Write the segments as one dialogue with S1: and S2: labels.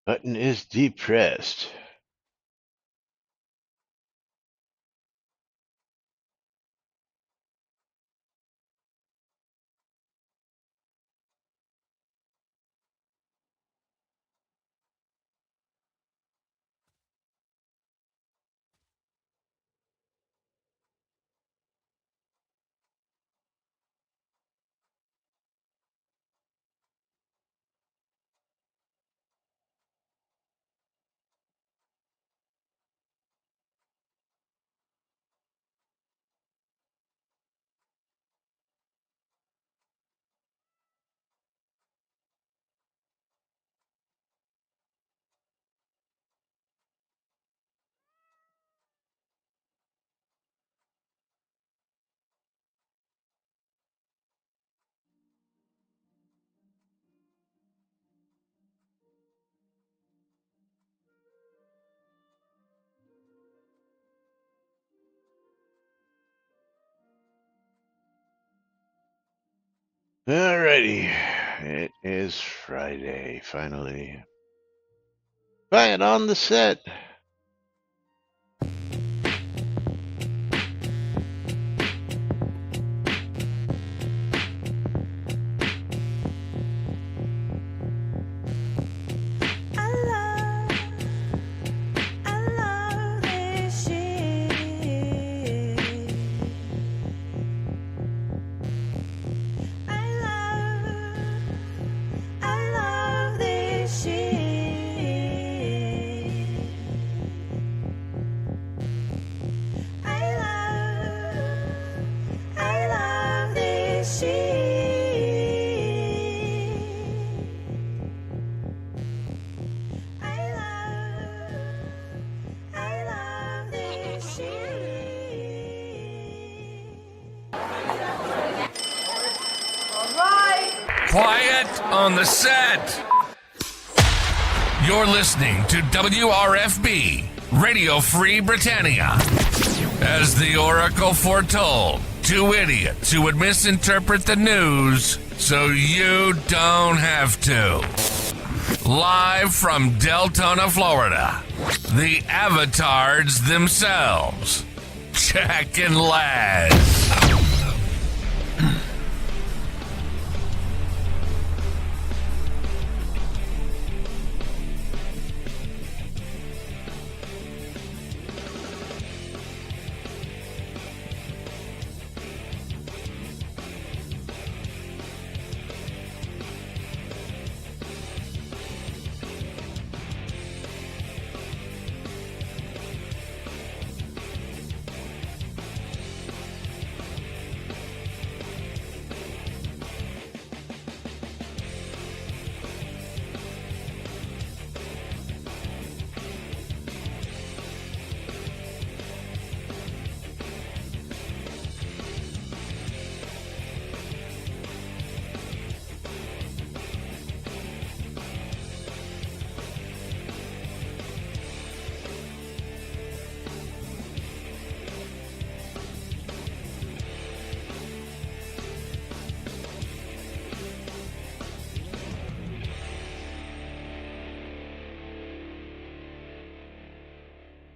S1: Button is depressed. Alrighty. It is Friday, finally. Quiet on the set.
S2: Quiet on the set. You're listening to WRFB, Radio Free Britannia. As the Oracle foretold, two idiots who would misinterpret the news so you don't have to. Live from Deltona, Florida, the avatars themselves, Jack and Laz.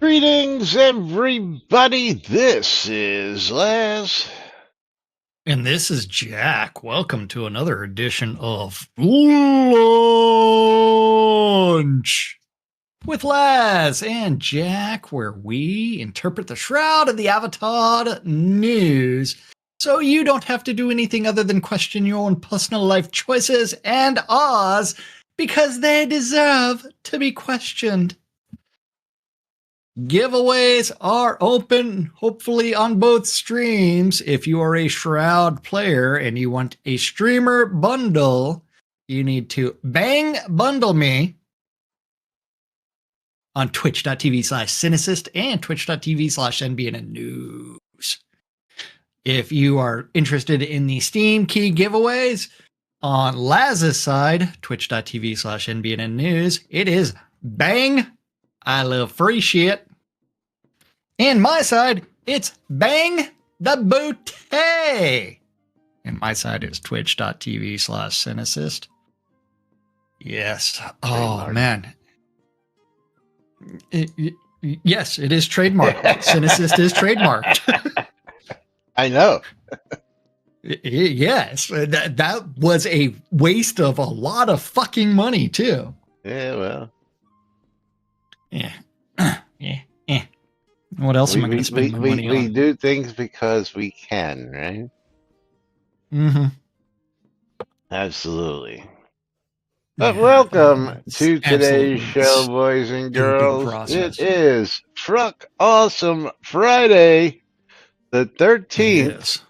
S2: Greetings, everybody. This is Laz.
S3: And this is Jack. Welcome to another edition of Lunch with Laz and Jack, where we interpret the Shroud of the Avatar news so you don't have to do anything other than question your own personal life choices and ours because they deserve to be questioned. Giveaways are open, hopefully on both streams. If you are a Shroud player and you want a streamer bundle, you need to bundle me on twitch.tv/Cynicist and twitch.tv/NBNN News. If you are interested in the Steam key giveaways, on Laz's side, twitch.tv/NBNN News, it is bang, I love free shit. And my side, it's bang the booty. And my side is twitch.tv/Cynicist. Yes. Oh, man. Yes, it is trademarked. Cynicist is trademarked.
S1: I know.
S3: Yes, that was a waste of a lot of fucking money too.
S1: Yeah, well,
S3: Yeah, yeah. What else am I going to spend my money
S1: we
S3: on?
S1: do things because we can, right?
S3: Mm-hmm.
S1: Absolutely. But
S3: Yeah,
S1: welcome
S3: it's
S1: to today's
S3: absolutely
S1: show, boys and
S3: stupid
S1: girls. It
S3: process.
S1: is Truck Awesome Friday, the
S3: It
S1: 13th,
S3: is.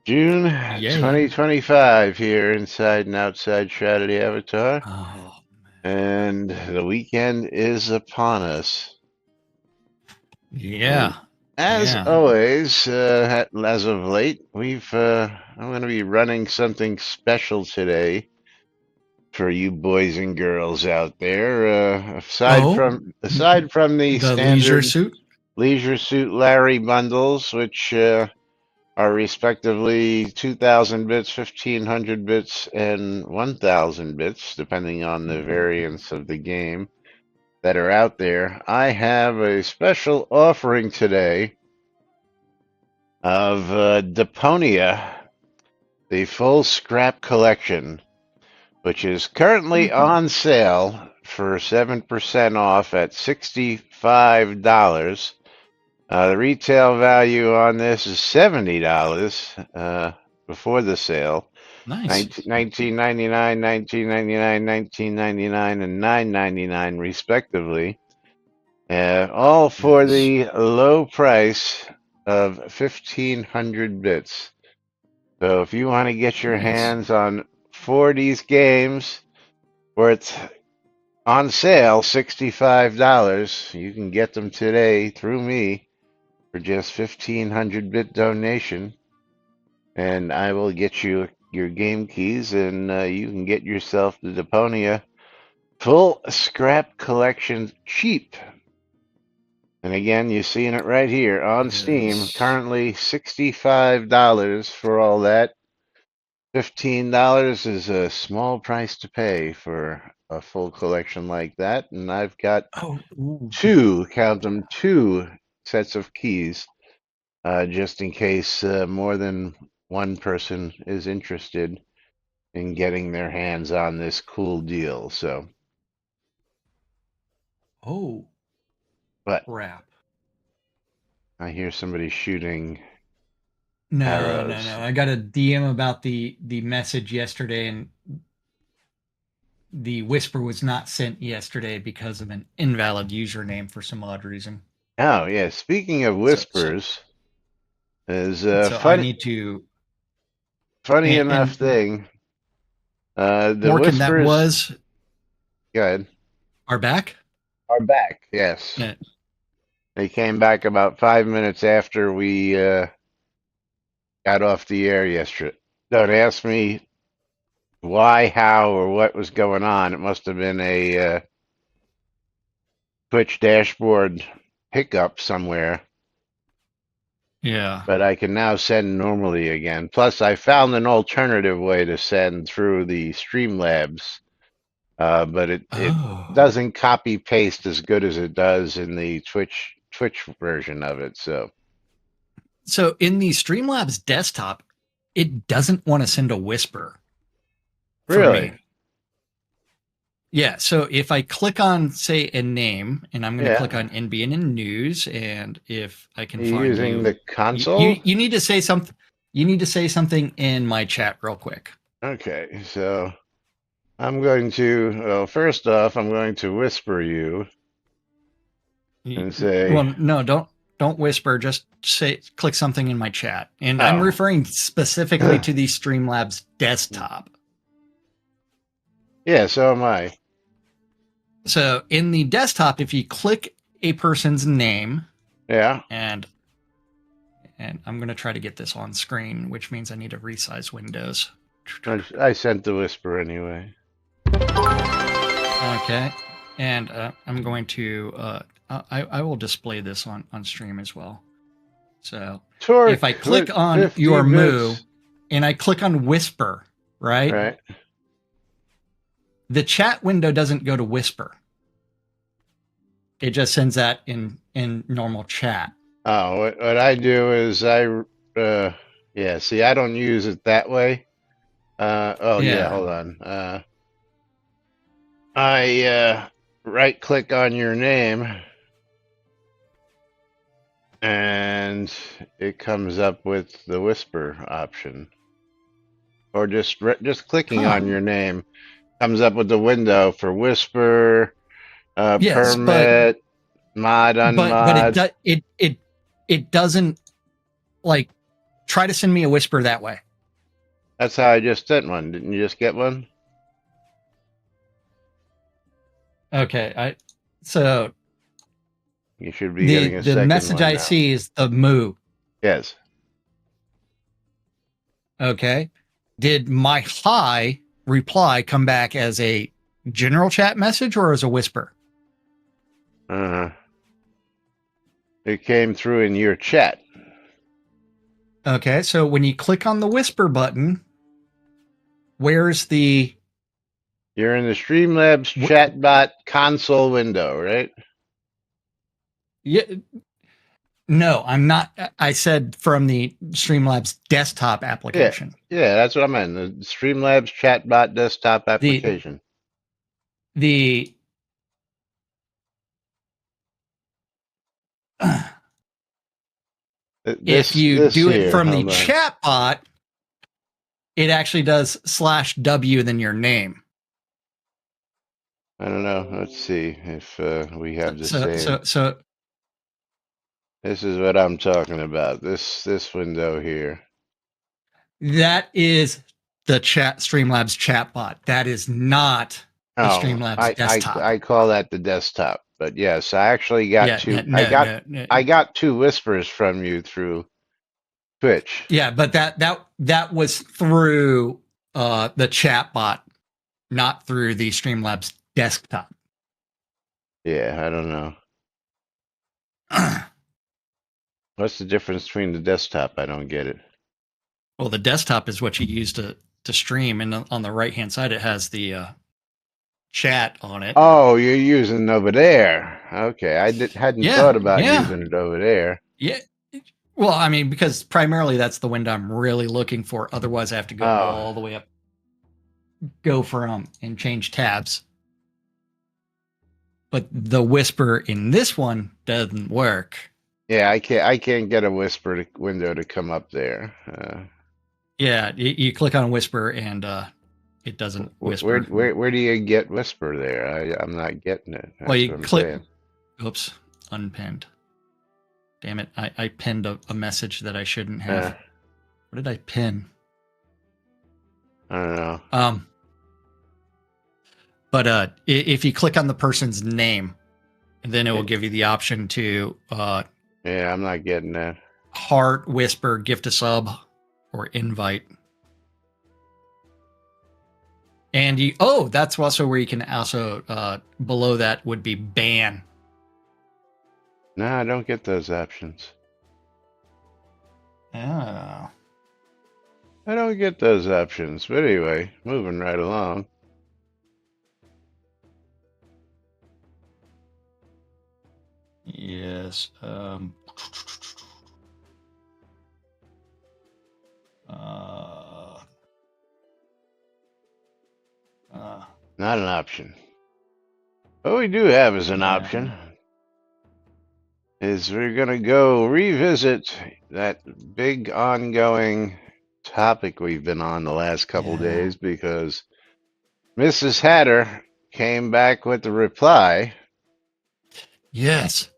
S1: June
S3: Yay.
S1: 2025, here inside and outside Shroud Avatar.
S3: Oh,
S1: And the weekend is upon us. And
S3: yeah.
S1: as
S3: Yeah.
S1: always, as of late, I'm going to be running something special today for you boys and girls out there.
S3: Oh,
S1: Aside from the
S3: the leisure
S1: standard
S3: suit?
S1: Leisure Suit Larry bundles, which are respectively 2,000 bits, 1,500 bits, and 1,000 bits, depending on the variance of the game that are out there, I have a special offering today of Deponia, the full scrap collection, which is currently on sale for 7% off at $65. The retail value on this is $70 before the sale.
S3: Nice.
S1: 1999, 1999, 1999, and 9.99 respectively. All for
S3: Yes.
S1: the low price of 1,500 bits. So if you want to get your
S3: Nice.
S1: hands on 4 of these games where it's on sale $65, you can get them today through me for just 1,500 bit donation, and I will get you your game keys, and you can get yourself the Deponia full scrap collection cheap. And again, you're seeing it right here on Steam.
S3: Yes.
S1: Currently $65 for all that. $15 is a small price to pay for a full collection like that. And I've got
S3: Oh, ooh.
S1: two, count them, two sets of keys, just in case more than one person is interested in getting their hands on this cool deal. So,
S3: Oh,
S1: but
S3: crap.
S1: I hear somebody shooting
S3: No, no,
S1: arrows.
S3: no. I got a DM about the message yesterday, and the whisper was not sent yesterday because of an invalid username for some odd reason.
S1: Oh, yeah. Speaking of
S3: So, so,
S1: whispers, is
S3: so I need to.
S1: funny enough
S3: And
S1: thing. The
S3: Morgan, that
S1: whispers,
S3: was
S1: go ahead,
S3: our back.
S1: are back. Yes,
S3: Yeah.
S1: they came back about 5 minutes after we got off the air yesterday. Don't ask me why, how, or what was going on. It must have been a Twitch dashboard hiccup somewhere.
S3: Yeah.
S1: But I can now send normally again. Plus, I found an alternative way to send through the Streamlabs, but it
S3: Oh.
S1: doesn't copy paste as good as it does in the Twitch version of it. So
S3: So in the Streamlabs desktop, it doesn't want to send a whisper for
S1: really,
S3: me. Yeah. So if I click on, say, a name, and I'm going to click
S1: yeah,
S3: on NBNN News, and if I can
S1: you're
S3: find
S1: using
S3: you,
S1: the console.
S3: you need to say something. You need to say something in my chat real quick.
S1: Okay, so I'm going to. Well, first off, I'm going to whisper you and say,
S3: Well, no, don't whisper. Just say, click something in my chat, and I'm
S1: "Oh,
S3: referring specifically to the Streamlabs desktop.
S1: yeah." So am I.
S3: So in the desktop, if you click a person's name,
S1: Yeah.
S3: and I'm going to try to get this on screen, which means I need to resize Windows.
S1: I sent the whisper anyway.
S3: Okay, and I'm going to I will display this on stream as well. So
S1: Torque
S3: if I click
S1: with
S3: on
S1: 50
S3: your moo
S1: bits.
S3: and I click on whisper, right?
S1: Right.
S3: The chat window doesn't go to whisper. It just sends that in normal chat.
S1: Oh, what I do is yeah, see, I don't use it that way. Oh yeah,
S3: Yeah.
S1: hold on. I right click on your name and it comes up with the whisper option. Or just clicking
S3: Huh.
S1: on your name comes up with the window for whisper,
S3: Yes,
S1: permit, mod,
S3: but
S1: unmod.
S3: it doesn't like try to send me a whisper that way.
S1: That's how I just sent one. Didn't you just get one?
S3: Okay, so
S1: You should be getting a
S3: the
S1: second
S3: message
S1: one
S3: I
S1: now.
S3: see is the moo.
S1: Yes.
S3: Okay. Did my hi reply come back as a general chat message or as a whisper?
S1: It came through in your chat.
S3: Okay, so when you click on the whisper button, where's the
S1: You're in the Streamlabs chatbot console window, right?
S3: yeah, no, I'm not. I said from the Streamlabs desktop
S1: Yeah.
S3: application.
S1: Yeah, that's what I meant. The Streamlabs chatbot desktop application.
S3: The if you
S1: This
S3: do it
S1: here,
S3: from the
S1: hold on.
S3: chat bot, it actually does /w than your name.
S1: I don't know. Let's see if we have the same.
S3: So
S1: This is what I'm talking about. This window here.
S3: that is the Streamlabs chatbot. That is not the Streamlabs desktop.
S1: I call that the desktop. But yes, I actually got
S3: Yeah,
S1: two.
S3: no.
S1: I got two whispers from you through Twitch.
S3: Yeah, but that was through the chatbot, not through the Streamlabs desktop.
S1: Yeah, I don't know. What's the difference between the desktop? I don't get it.
S3: Well, the desktop is what you use to stream, and on the right hand side, it has the chat on it.
S1: Oh, you're using it over there. Okay, hadn't thought about using it over there.
S3: Yeah. Well, I mean, because primarily that's the window I'm really looking for. Otherwise, I have to go all the way up, go from and change tabs. But the whisper in this one doesn't work.
S1: Yeah, I can't get a whisper window to come up there.
S3: Yeah, you click on whisper and it doesn't whisper.
S1: Where do you get whisper there? I'm not getting it. That's
S3: well, you
S1: what I'm
S3: click.
S1: saying.
S3: Oops, unpinned. Damn it! I pinned a message that I shouldn't have. What did I pin?
S1: I don't know.
S3: But if you click on the person's name, then it will give you the option to
S1: yeah, I'm not getting that.
S3: Heart, whisper, gift a sub, or invite. And that's also where you can also below that would be ban.
S1: No, I don't get those options.
S3: Oh.
S1: I don't get those options. But anyway, moving right along.
S3: Yes.
S1: Not an option. What we do have as an option is we're going to go revisit that big ongoing topic we've been on the last couple days because Mrs. Hatter came back with the reply.
S3: Yes.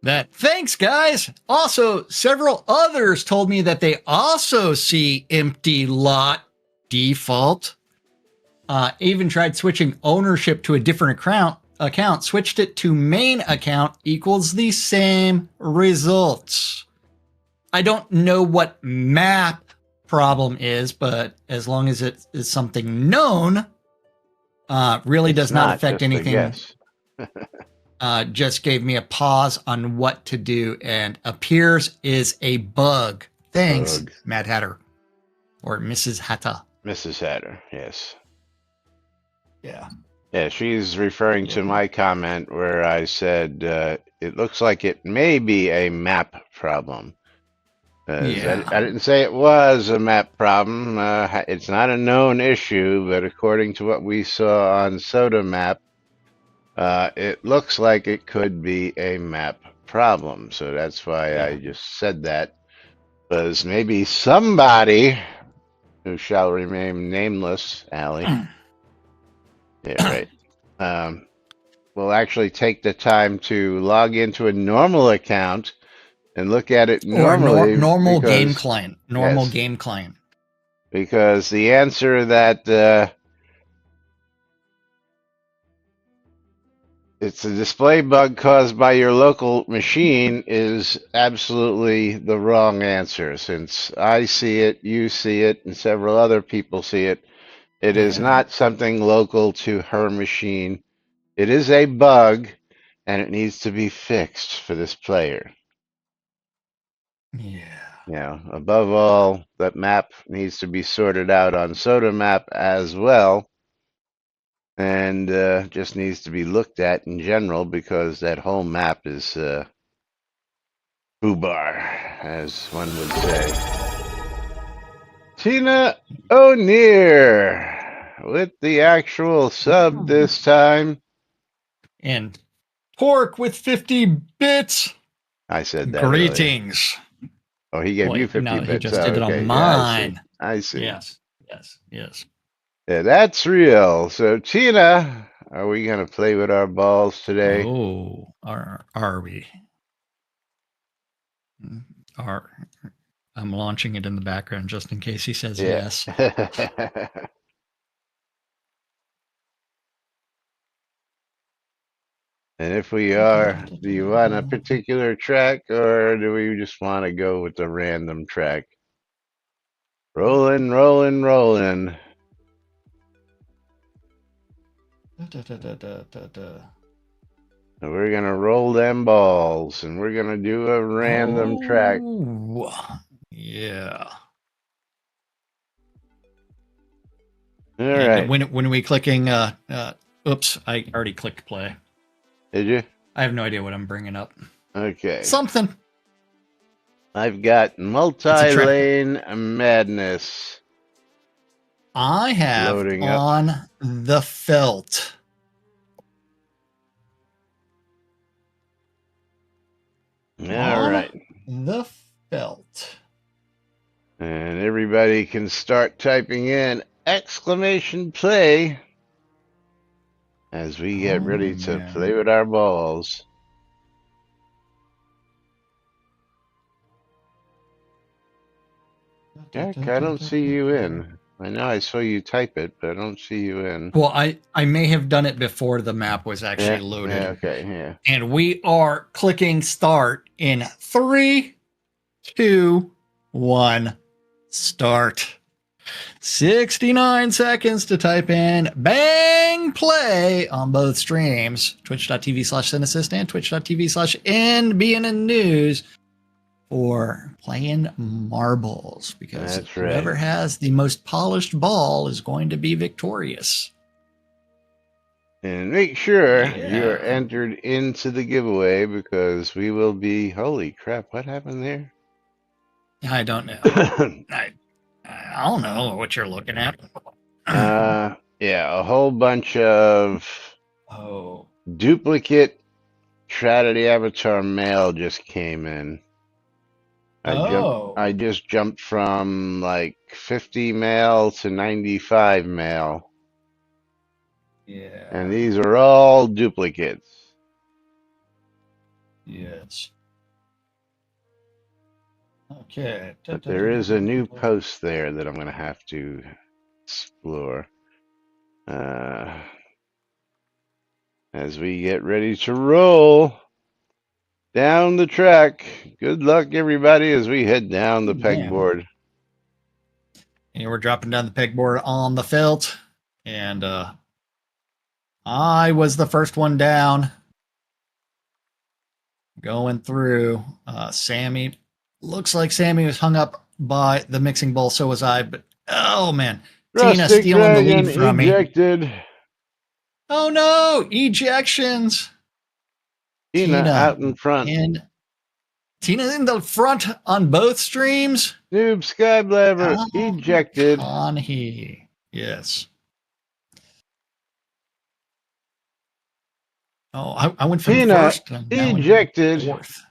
S3: Thanks, guys. Also, several others told me that they also see empty lot default. Even tried switching ownership to a different account, switched it to main account equals the same results. I don't know what map problem is, but as long as it is something known, really does not affect anything. Just gave me a pause on what to do and appears is a bug. Thanks, Mad Hatter. Or Mrs. Hatter.
S1: Mrs. Hatter, yes.
S3: Yeah.
S1: Yeah, she's referring to my comment where I said it looks like it may be a map problem.
S3: Yeah.
S1: I didn't say it was a map problem. It's not a known issue, but according to what we saw on Soda Map, it looks like it could be a map problem. So that's why
S3: Yeah.
S1: I just said that. Because maybe somebody who shall remain nameless, Allie, yeah, right, will actually take the time to log into a normal account and look at it
S3: Or
S1: normally
S3: normal game
S1: because,
S3: client. Normal
S1: yes,
S3: game client.
S1: because the answer that it's a display bug caused by your local machine is absolutely the wrong answer. Since I see it, you see it, and several other people see it, it is
S3: Yeah.
S1: not something local to her machine. It is a bug, and it needs to be fixed for this player.
S3: Yeah.
S1: Above all, that map needs to be sorted out on Soda Map as well, and just needs to be looked at in general because that whole map is foobar, as one would say. Tina O'Near with the actual sub this time.
S3: And Torque with 50 bits.
S1: I said that earlier.
S3: Greetings.
S1: Oh, he gave you
S3: Wait,
S1: 50
S3: no, he
S1: bits.
S3: just
S1: Oh,
S3: did it on
S1: okay. Yeah, I see.
S3: mine.
S1: I see.
S3: Yes. Yes. Yes.
S1: Yeah, that's real. So, Tina, are we going to play with our balls today?
S3: Oh, are we? Are I'm launching it in the background just in case he says
S1: Yeah.
S3: yes.
S1: And if we are, do you want a particular track or do we just want to go with the random track? Rolling, rolling, rolling. And we're going to roll them balls and we're going to do a random track.
S3: Oh, yeah.
S1: All
S3: And
S1: right.
S3: when are we clicking? Oops, I already clicked play.
S1: Did you?
S3: I have no idea what I'm bringing up.
S1: Okay.
S3: Something.
S1: I've got
S3: It's a track.
S1: multi-lane madness.
S3: I have
S1: Loading up.
S3: on the felt.
S1: All
S3: On
S1: right.
S3: the felt.
S1: And everybody can start typing in exclamation play as we get ready to play with our balls. Jack, I don't see you in. I know I saw you type it, but I don't see you in.
S3: Well, I may have done it before the map was actually loaded.
S1: Yeah, okay, yeah.
S3: And we are clicking start in 3, 2, 1, start. 69 seconds to type in bang play on both streams, twitch.tv/Cinesist and twitch.tv/NBNN News for playing marbles, because
S1: That's
S3: whoever
S1: right.
S3: has the most polished ball is going to be victorious.
S1: And make sure
S3: Yeah.
S1: you're entered into the giveaway because we will be. Holy crap, what happened there?
S3: I don't know. I don't know what you're looking at.
S1: Yeah, a whole bunch of duplicate Shroud Avatar mail just came in. I just jumped from like 50 mail to 95 mail.
S3: Yeah.
S1: And these are all duplicates.
S3: Yes. Okay.
S1: But there is a new post there that I'm going to have to explore. As we get ready to roll down the track. Good luck, everybody, as we head down the pegboard.
S3: And we're dropping down the pegboard on the felt. And I was the first one down. Going through. Sammy. Looks like Sammy was hung up by the mixing bowl. So was I. But, oh, man. Tina
S1: Rustic
S3: stealing the lead
S1: Dragon
S3: from
S1: ejected.
S3: me. Oh no, ejections.
S1: Tina out in front.
S3: And Tina in the front on both streams.
S1: Noob Skyblabber
S3: Oh,
S1: ejected.
S3: Conhee. Yes. Oh, I went from
S1: Tina
S3: first and now in
S1: ejected.
S3: fourth.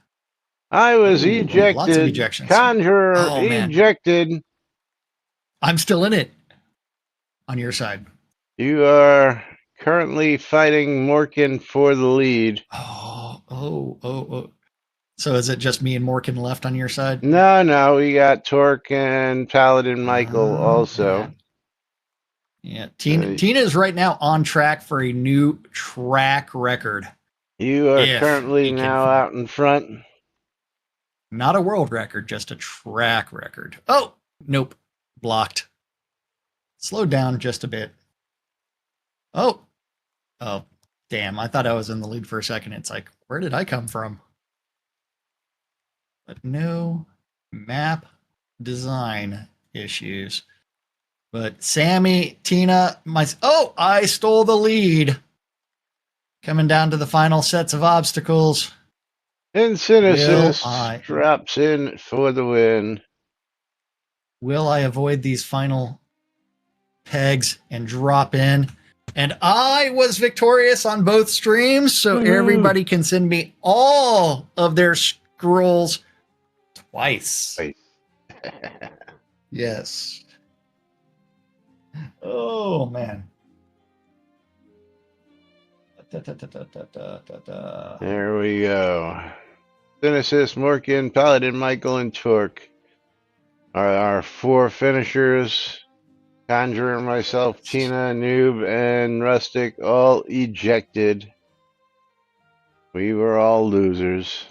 S1: I was
S3: Ooh, lots of
S1: ejected.
S3: ejections.
S1: Conjurer
S3: Oh, man.
S1: ejected.
S3: I'm still in it on your side.
S1: You are currently fighting Morkin for the lead.
S3: Oh. So is it just me and Morgan left on your side?
S1: No, we got Torque and Paladin Michael
S3: Oh,
S1: also.
S3: man. Yeah, Tina is right now on track for a new track record.
S1: You are
S3: If
S1: currently
S3: he can
S1: now
S3: find-
S1: out in front.
S3: Not a world record, just a track record. Oh, nope. Blocked. Slow down just a bit. Oh, damn. I thought I was in the lead for a second. It's like, where did I come from? But no map design issues. But Sammy, Tina, I stole the lead. Coming down to the final sets of obstacles.
S1: And Synesis drops in for the win.
S3: Will I avoid these final pegs and drop in? And I was victorious on both streams, so everybody can send me all of their scrolls twice. Yes. Oh, man.
S1: There we go. Synesis, Morkin, Paladin, Michael, and Torque are our four finishers. Conjurer, myself, Tina, Noob, and Rustic all ejected. We were all losers.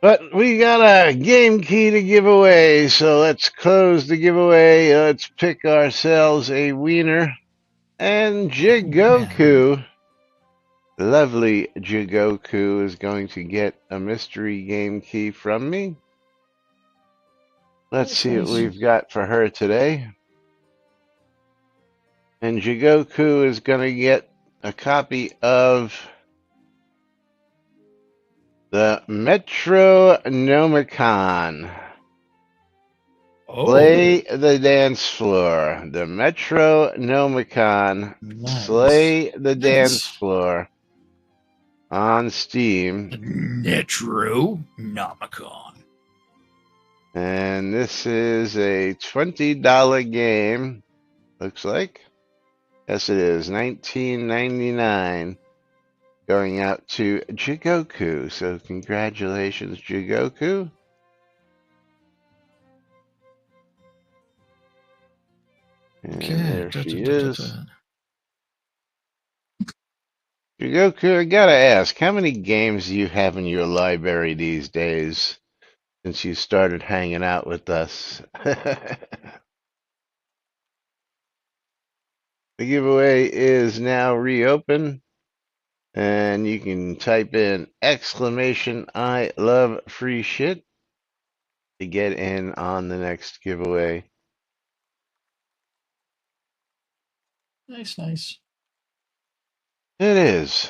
S1: But we got a game key to give away, so let's close the giveaway. Let's pick ourselves a wiener. And Jigoku, lovely Jigoku, is going to get a mystery game key from me. Let's see what we've got for her today. And Jigoku is going to get a copy of the Metro Nomicon. Slay the dance floor. The Metro Nomicon.
S3: Nice.
S1: Slay the dance floor on Steam.
S3: Metro Nomicon.
S1: And this is a $20 game. Looks like. Yes, it is. $19.99. Going out to Jigoku. So congratulations, Jigoku. And there she is. Jigoku, I gotta ask, how many games do you have in your library these days since you started hanging out with us? The giveaway is now reopened, and you can type in exclamation I love free shit to get in on the next giveaway.
S3: Nice.
S1: It is.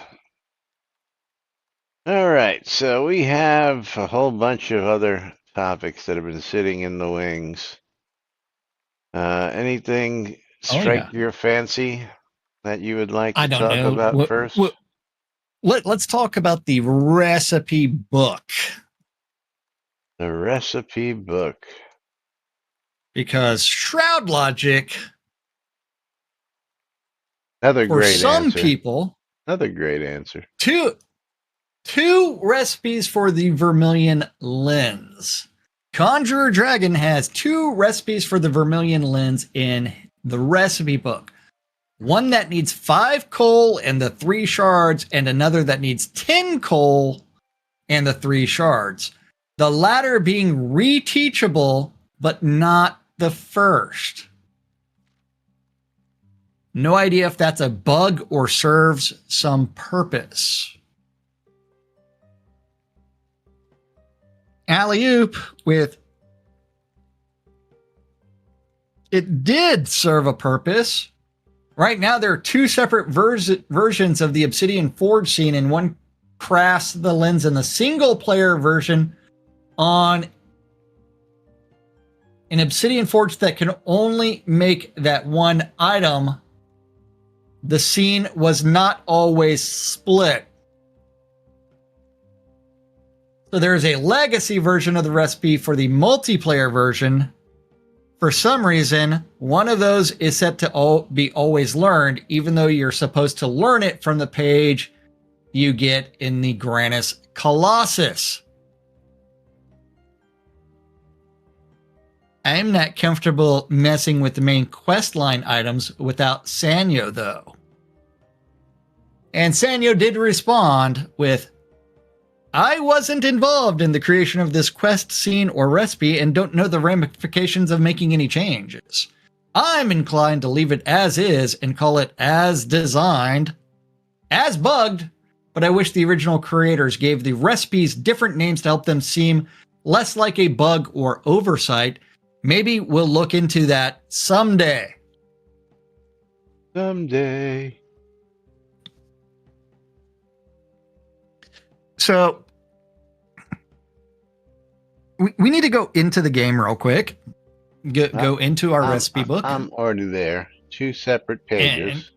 S1: All right, so we have a whole bunch of other topics that have been sitting in the wings. Anything strike your fancy that you would like to talk about first?
S3: Let's talk about the recipe book.
S1: The recipe book.
S3: Because Shroud Logic,
S1: another
S3: for
S1: great
S3: some
S1: answer.
S3: people,
S1: another great answer.
S3: Two recipes for the Vermilion lens. Conjurer Dragon has 2 recipes for the Vermilion lens in the recipe book. One that needs 5 coal and the 3 shards, and another that needs 10 coal and the 3 shards. The latter being reteachable, but not the first. No idea if that's a bug or serves some purpose. Alley-oop with it did serve a purpose. Right now, there are two separate versions of the Obsidian Forge scene, and one crafts the lens in the single player version on an Obsidian Forge that can only make that one item. The scene was not always split. So there is a legacy version of the recipe for the multiplayer version. For some reason, one of those is set to be always learned, even though you're supposed to learn it from the page you get in the Granus Colossus. I'm not comfortable messing with the main questline items without Sanyo, though. And Sanyo did respond with, I wasn't involved in the creation of this quest scene or recipe and don't know the ramifications of making any changes. I'm inclined to leave it as is and call it as designed, as bugged, but I wish the original creators gave the recipes different names to help them seem less like a bug or oversight. Maybe we'll look into that someday.
S1: Someday.
S3: So we need to go into the game real quick. Go into our recipe book.
S1: I'm already there. Two separate pages.
S3: And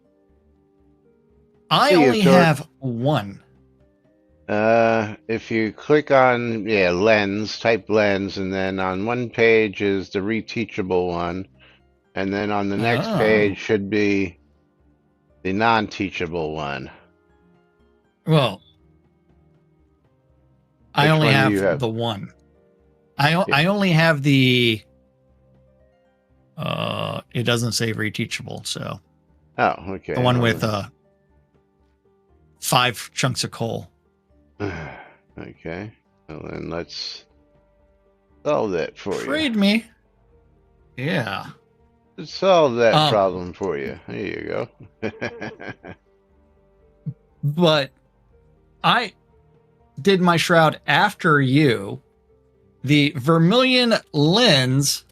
S3: I only have one.
S1: If you click on lens, type lens, and then on one page is the reteachable one, and then on the next page should be the non-teachable one.
S3: Well, I only have the one. I only have the. It doesn't say reteachable, so.
S1: Oh, okay.
S3: The one with 5 chunks of coal.
S1: Okay. Well, then let's solve that for you.
S3: Trade me. Yeah.
S1: Let's solve that problem for you. There you go.
S3: But I did my shroud after you. The vermilion lens.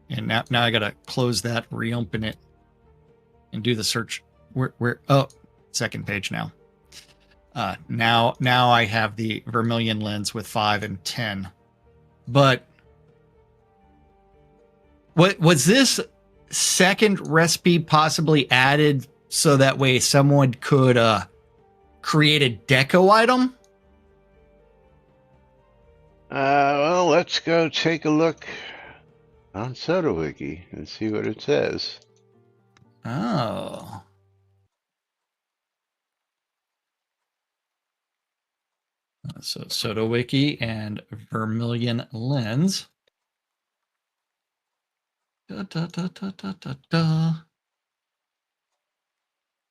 S3: And now I gotta close that, reopen it, and do the search. Second page now. Now I have the vermilion lens with 5 and 10. But what was this second recipe possibly added so that way someone could create a deco item?
S1: Well, let's go take a look on SodaWiki and see what it says.
S3: Oh. So SodaWiki and Vermilion Lens.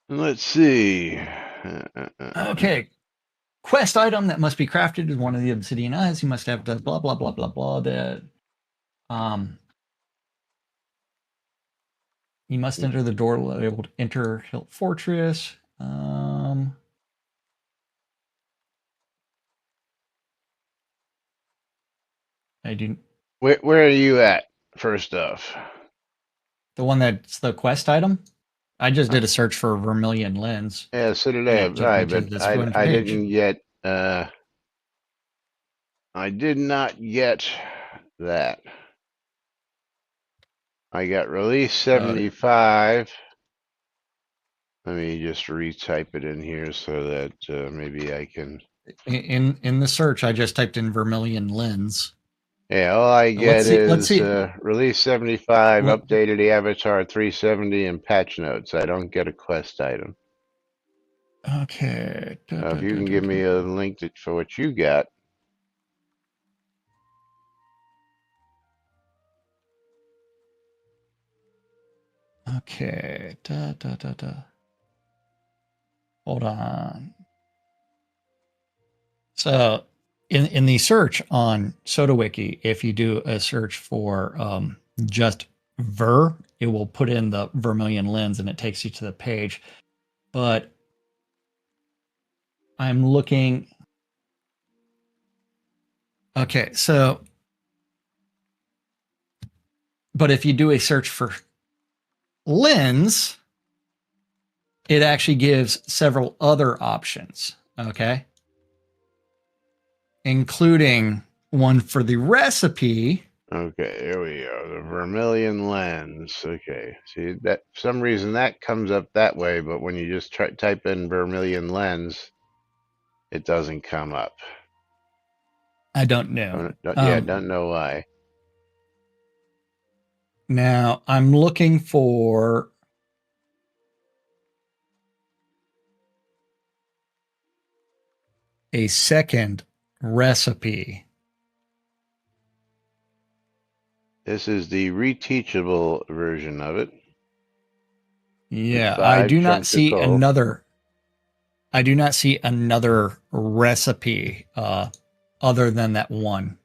S1: Let's see.
S3: Okay. Quest item that must be crafted is one of the obsidian eyes. You must have the blah blah blah blah blah. You must enter the door labeled Enter Hilt Fortress. I do.
S1: Where are you at? First off,
S3: the one that's the quest item. I just did a search for Vermilion Lens.
S1: Yeah, so did I. Right, but I didn't get. I did not get that. I got release 75. Let me just retype it in here so that maybe I can.
S3: In the search, I just typed in Vermilion Lens.
S1: Yeah, all I get is release 75, updated the avatar 370, and patch notes. I don't get a quest item.
S3: Okay.
S1: If you can give me a link for what you got.
S3: Okay. Hold on. So in the search on SodaWiki, if you do a search for just Ver, it will put in the Vermilion Lens and it takes you to the page. But I'm looking. Okay, so But if you do a search for lens, it actually gives several other options, okay? Including one for the recipe.
S1: Okay, here we go. The vermilion lens. Okay, see that for some reason that comes up that way, but when you just type in vermilion lens, it doesn't come up.
S3: I don't know.
S1: Don't know why.
S3: Now I'm looking for a second recipe.
S1: This is the reteachable version of it.
S3: Yeah, I do not see another. I do not see another recipe other than that one.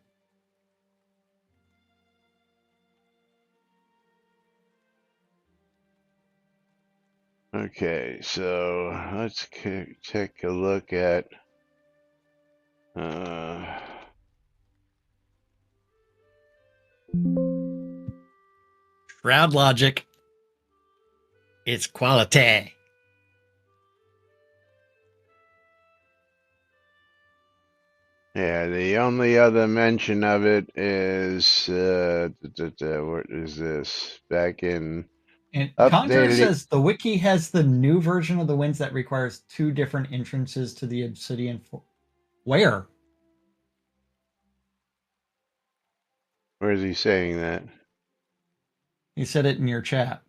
S1: Okay, so let's take a look at
S3: Shroud logic. It's quality.
S1: yeah, the only other mention of it is what is this? Back in
S3: And Conjure
S1: updated.
S3: says the wiki has the new version of the winds that requires 2 different entrances to the obsidian. Where?
S1: Where is he saying that?
S3: You said it in your chat.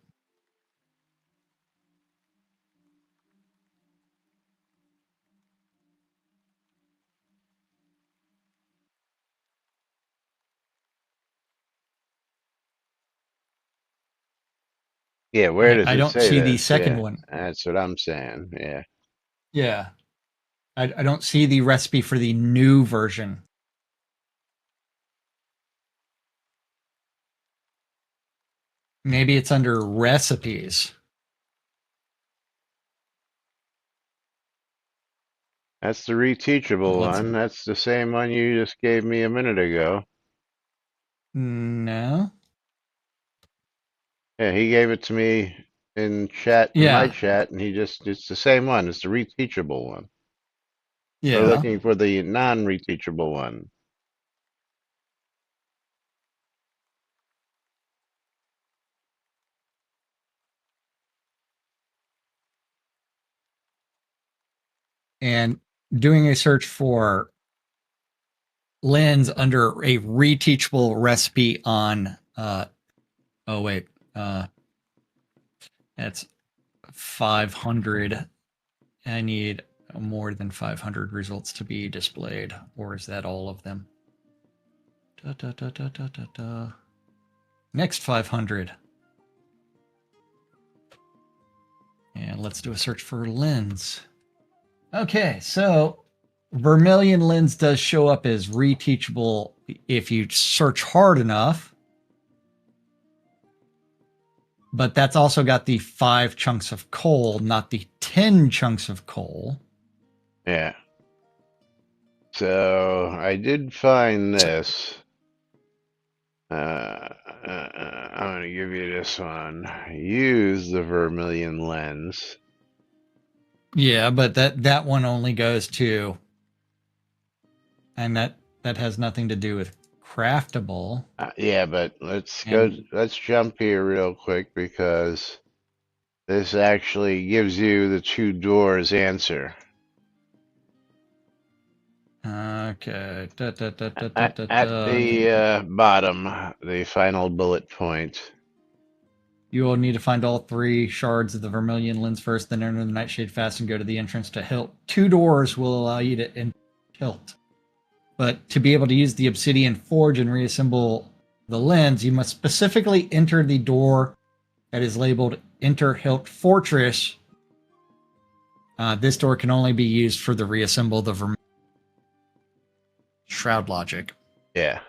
S1: Yeah, where does
S3: I
S1: it
S3: don't
S1: say
S3: see the
S1: this?
S3: second
S1: Yeah,
S3: one.
S1: that's what I'm saying. Yeah.
S3: Yeah. I don't see the recipe for the new version. Maybe it's under recipes.
S1: That's the reteachable
S3: Let's,
S1: one. That's the same one you just gave me a minute ago.
S3: no.
S1: Yeah, he gave it to me in chat, in my
S3: Yeah.
S1: chat, and it's the same one. It's the reteachable one. We're
S3: Yeah.
S1: looking for the non-reteachable one.
S3: And doing a search for lens under a reteachable recipe on oh wait, that's 500. I need more than 500 results to be displayed, or is that all of them? Da, da, da, da, da, da, da. Next 500. And let's do a search for lens. Okay, so vermilion lens does show up as reteachable if you search hard enough. But that's also got the 5 chunks of coal, not the 10 chunks of coal.
S1: Yeah. So I did find this. I'm going to give you this one. Use the vermilion lens.
S3: Yeah, but that one only goes to, and that has nothing to do with craftable.
S1: Yeah, but let's jump here real quick because this actually gives you the 2 doors answer.
S3: Okay.
S1: At the bottom, the final bullet point.
S3: You will need to find all 3 shards of the vermilion lens first, then enter the nightshade fast and go to the entrance to Hilt. 2 doors will allow you to enter Hilt. But to be able to use the obsidian forge and reassemble the lens, you must specifically enter the door that is labeled Enter Hilt Fortress. This door can only be used for the reassemble the vermilion Shroud logic.
S1: Yeah.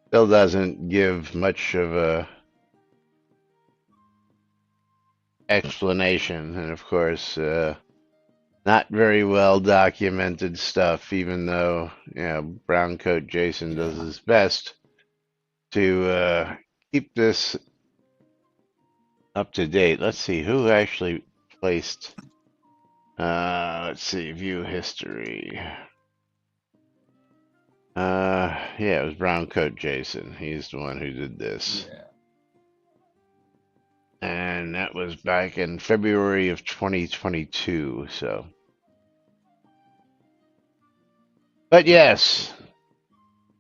S1: Still doesn't give much of a explanation, and of course, not very well documented stuff. Even though Browncoat Jason does his best to keep this up to date. Let's see who actually placed. Let's see, view history. Yeah, it was Brown Coat Jason. He's the one who did this.
S3: Yeah.
S1: And that was back in February of 2022, so. But yes,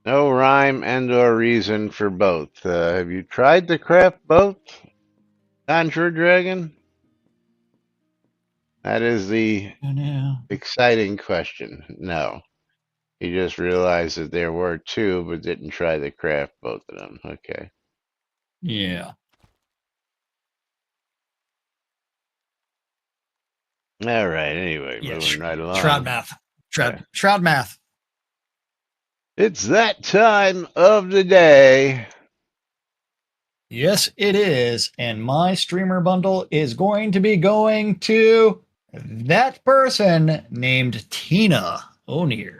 S1: no rhyme and or reason for both. Have you tried to craft both, Conjure Dragon? That is the exciting question. No. He just realized that there were two, but didn't try to craft both of them. Okay.
S3: Yeah.
S1: All right. Anyway,
S3: Yeah.
S1: moving right along.
S3: Shroud math.
S1: Yeah.
S3: Shroud math.
S1: It's that time of the day.
S3: Yes, it is. And my streamer bundle is going to be going to that person named Tina O'Near.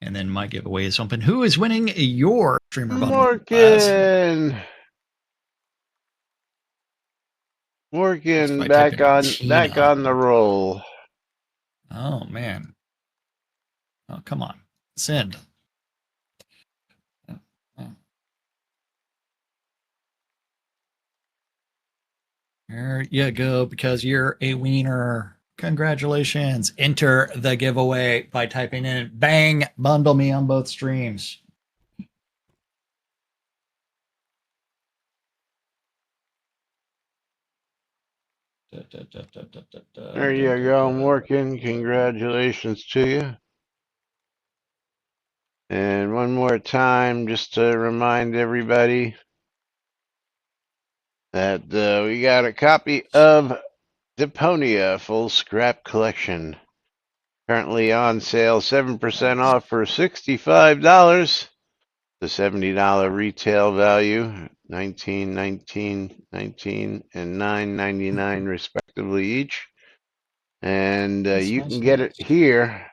S3: And then my giveaway is open. Who is winning your streamer bundle?
S1: Morgan back on the roll.
S3: Oh man. Oh, come on. Send. There you go, because you're a wiener. Congratulations. Enter the giveaway by typing in bang, bundle me on both streams.
S1: There you go, Morgan. Congratulations to you. And one more time, just to remind everybody that we got a copy of Deponia Full Scrap Collection. Currently on sale, 7% off for $65. The $70 retail value, $19, $19, $19, and $9.99 respectively each. And you can get it here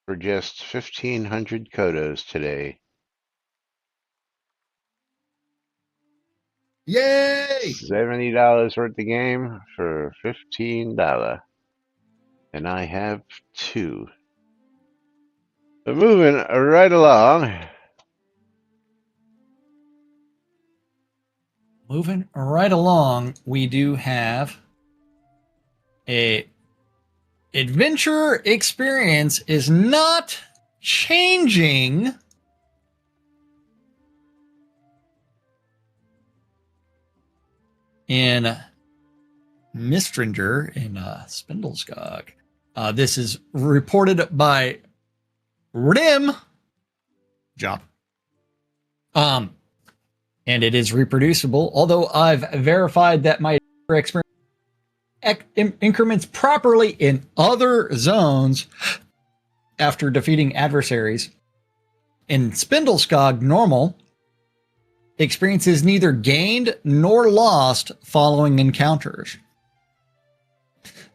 S1: for just 1,500 kodos today.
S3: Yay!
S1: $70 worth of game for $15. And I have two. But moving right along.
S3: Moving right along, we do have a adventure experience is not changing. In Mistringer in Spindleskog. This is reported by Rim Job. And it is reproducible, although I've verified that my experience increments properly in other zones after defeating adversaries. In Spindleskog normal, experience is neither gained nor lost following encounters.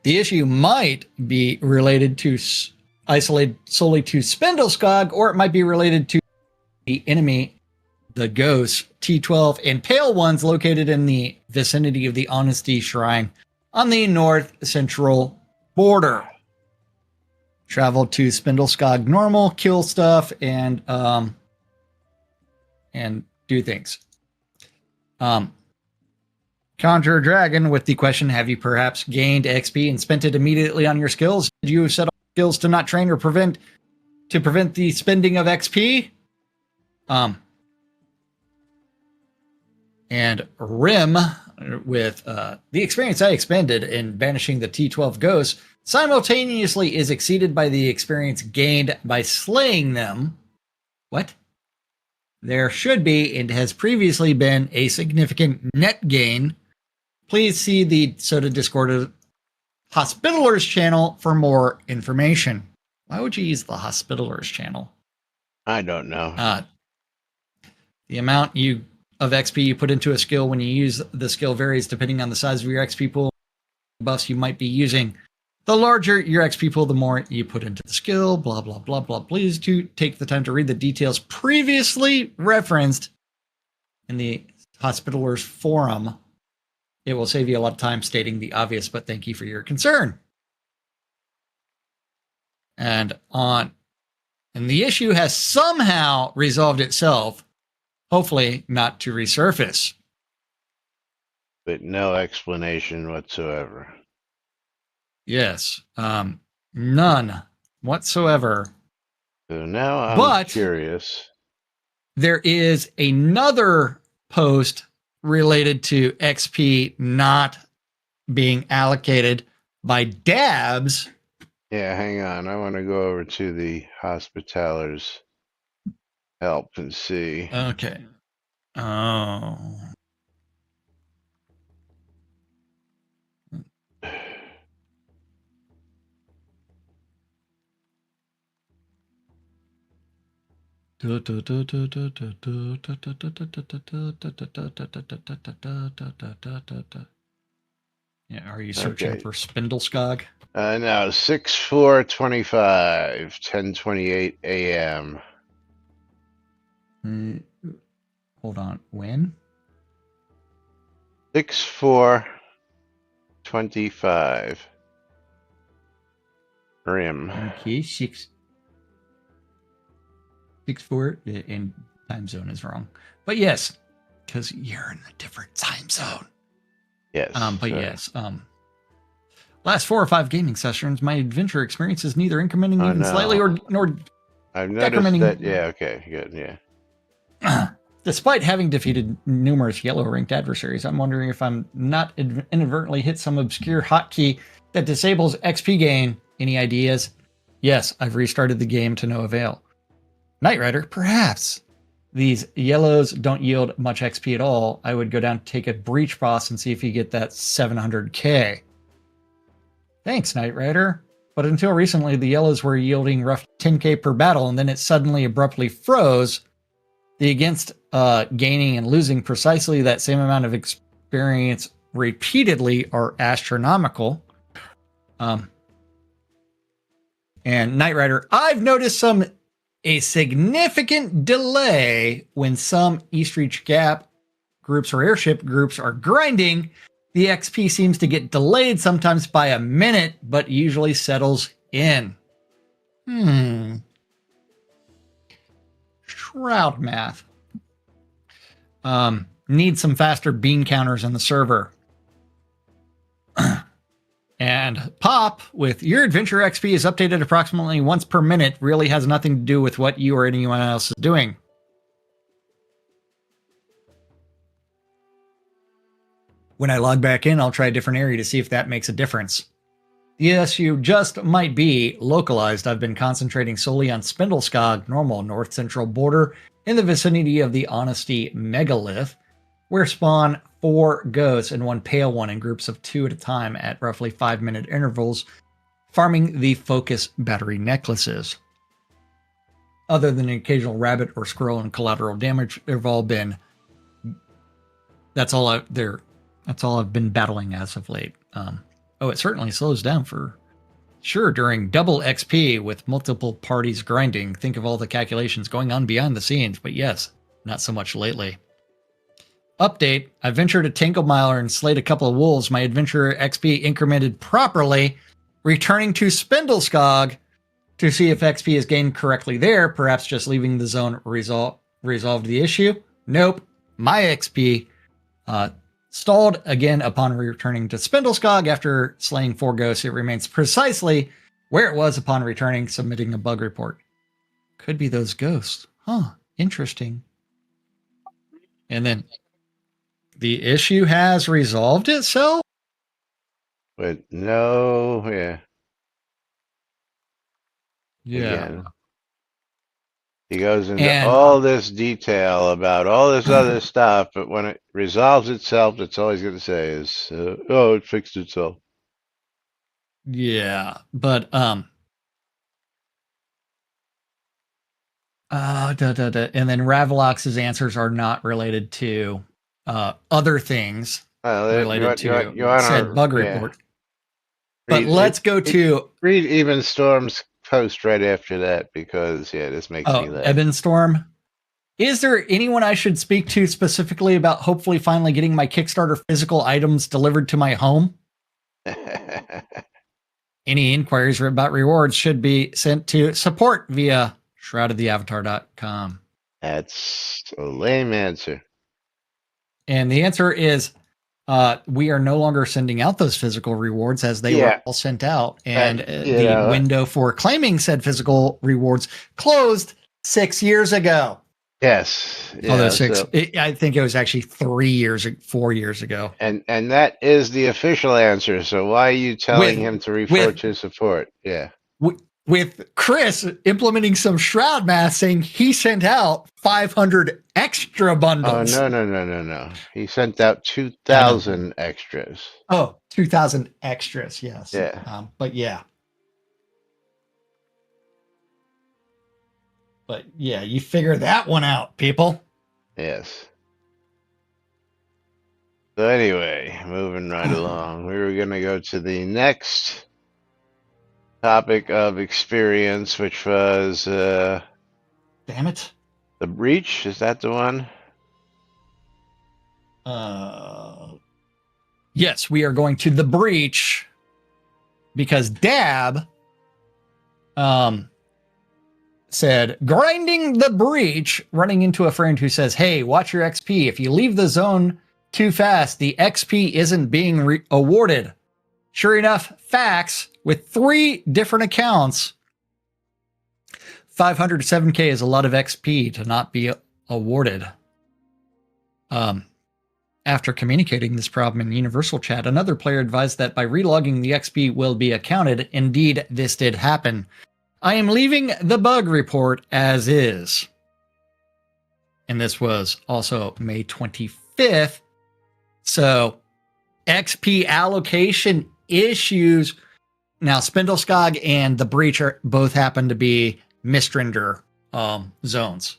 S3: The issue might be related to isolated solely to Spindleskog, or it might be related to the enemy, the ghosts, T12, and Pale Ones located in the vicinity of the Honesty Shrine on the north central border. Travel to Spindleskog normal, kill stuff, and do things. Conjure a Dragon with the question, have you perhaps gained XP and spent it immediately on your skills? Did you set up skills to not train or prevent the spending of XP? And Rim with the experience I expended in banishing the T12 ghosts simultaneously is exceeded by the experience gained by slaying them. What? There should be and has previously been a significant net gain. Please see the Soda Discord Hospitalers channel for more information. Why would you use the Hospitalers channel?
S1: I don't know.
S3: The amount of XP you put into a skill when you use the skill varies depending on the size of your XP pool, buffs you might be using. The larger your XP pool, the more you put into the skill, blah, blah, blah, blah. Please do take the time to read the details previously referenced in the Hospitalers Forum. It will save you a lot of time stating the obvious, but thank you for your concern. And the issue has somehow resolved itself, hopefully not to resurface.
S1: But no explanation whatsoever.
S3: Yes, none whatsoever.
S1: So now I'm curious.
S3: There is another post related to XP not being allocated by Dabs.
S1: Yeah, hang on. I want to go over to the Hospitalers help and see.
S3: Okay. Oh. Yeah, are you searching for Spindleskog?
S1: No, 6/4/25, 10:28 a.m.
S3: Hold on. When?
S1: 6/4/25. Rim.
S3: Okay, 6/4, and time zone is wrong. But yes, because you're in a different time zone.
S1: Yes.
S3: Yes. Last 4 or 5 gaming sessions, my adventure experience is neither incrementing even slightly nor
S1: I've noticed that. Yeah, okay, good, yeah.
S3: Despite having defeated numerous yellow ranked adversaries, I'm wondering if I'm not inadvertently hit some obscure hotkey that disables XP gain. Any ideas? Yes, I've restarted the game to no avail. Knight Rider, perhaps. These yellows don't yield much XP at all. I would go down to take a breach boss and see if you get that 700k. Thanks, Knight Rider. But until recently, the yellows were yielding roughly 10k per battle, and then it suddenly abruptly froze. The against gaining and losing precisely that same amount of experience repeatedly are astronomical. And Knight Rider, I've noticed a significant delay when some East Reach Gap groups or airship groups are grinding. The XP seems to get delayed sometimes by a minute, but usually settles in. Shroud math. Need some faster bean counters in the server. And Pop, with your adventure XP is updated approximately once per minute, really has nothing to do with what you or anyone else is doing. When I log back in, I'll try a different area to see if that makes a difference. The issue just might be localized. I've been concentrating solely on Spindleskog, normal north central border, in the vicinity of the Honesty Megalith, where spawn 4 ghosts and 1 pale one in groups of 2 at a time at roughly 5-minute intervals, farming the focus battery necklaces. Other than an occasional rabbit or squirrel and collateral damage, they've all been. That's all I've been battling as of late. It certainly slows down for sure during double XP with multiple parties grinding. Think of all the calculations going on behind the scenes, but yes, not so much lately. Update, I ventured a Tangle Miler and slayed a couple of wolves. My adventurer XP incremented properly, returning to Spindleskog to see if XP is gained correctly there. Perhaps just leaving the zone resolved the issue. Nope. My XP stalled again upon returning to Spindleskog after slaying 4 ghosts. It remains precisely where it was upon returning, submitting a bug report. Could be those ghosts. Huh. Interesting. And then the issue has resolved itself?
S1: But no, yeah.
S3: Yeah.
S1: Again. He goes into all this detail about all this other stuff, but when it resolves itself, that's all he's going to say is, it fixed itself.
S3: Yeah, but and then Ravalox's answers are not related to other things related to said bug report. But let's go to
S1: read Even Storm's post right after that because this makes me laugh.
S3: Eben Storm. Is there anyone I should speak to specifically about hopefully finally getting my Kickstarter physical items delivered to my home? Any inquiries about rewards should be sent to support via shroudoftheavatar.com.
S1: That's a lame answer.
S3: And the answer is we are no longer sending out those physical rewards as they were all sent out. And the window for claiming said physical rewards closed 6 years ago.
S1: Yes.
S3: Although I think it was actually 4 years ago.
S1: And that is the official answer. So why are you telling him to refer to support? Yeah.
S3: With Chris implementing some Shroud math saying he sent out 500 extra bundles.
S1: Oh, no. He sent out 2,000 extras.
S3: Oh, 2,000 extras. Yes.
S1: Yeah.
S3: But you figure that one out, people.
S1: Yes. So anyway, moving right along, we were going to go to the next topic of experience, which was
S3: damn it,
S1: the breach. Is that the one?
S3: Yes, we are going to the breach because Dab said grinding the breach, running into a friend who says, hey, watch your XP. If you leave the zone too fast, the XP isn't being awarded. Sure enough, facts with 3 different accounts. 507K is a lot of XP to not be awarded. After communicating this problem in Universal Chat, another player advised that by relogging the XP will be accounted. Indeed, this did happen. I am leaving the bug report as is. And this was also May 25th. So, XP allocation issues. Now, Spindleskog and the Breach both happen to be Mistrinder zones.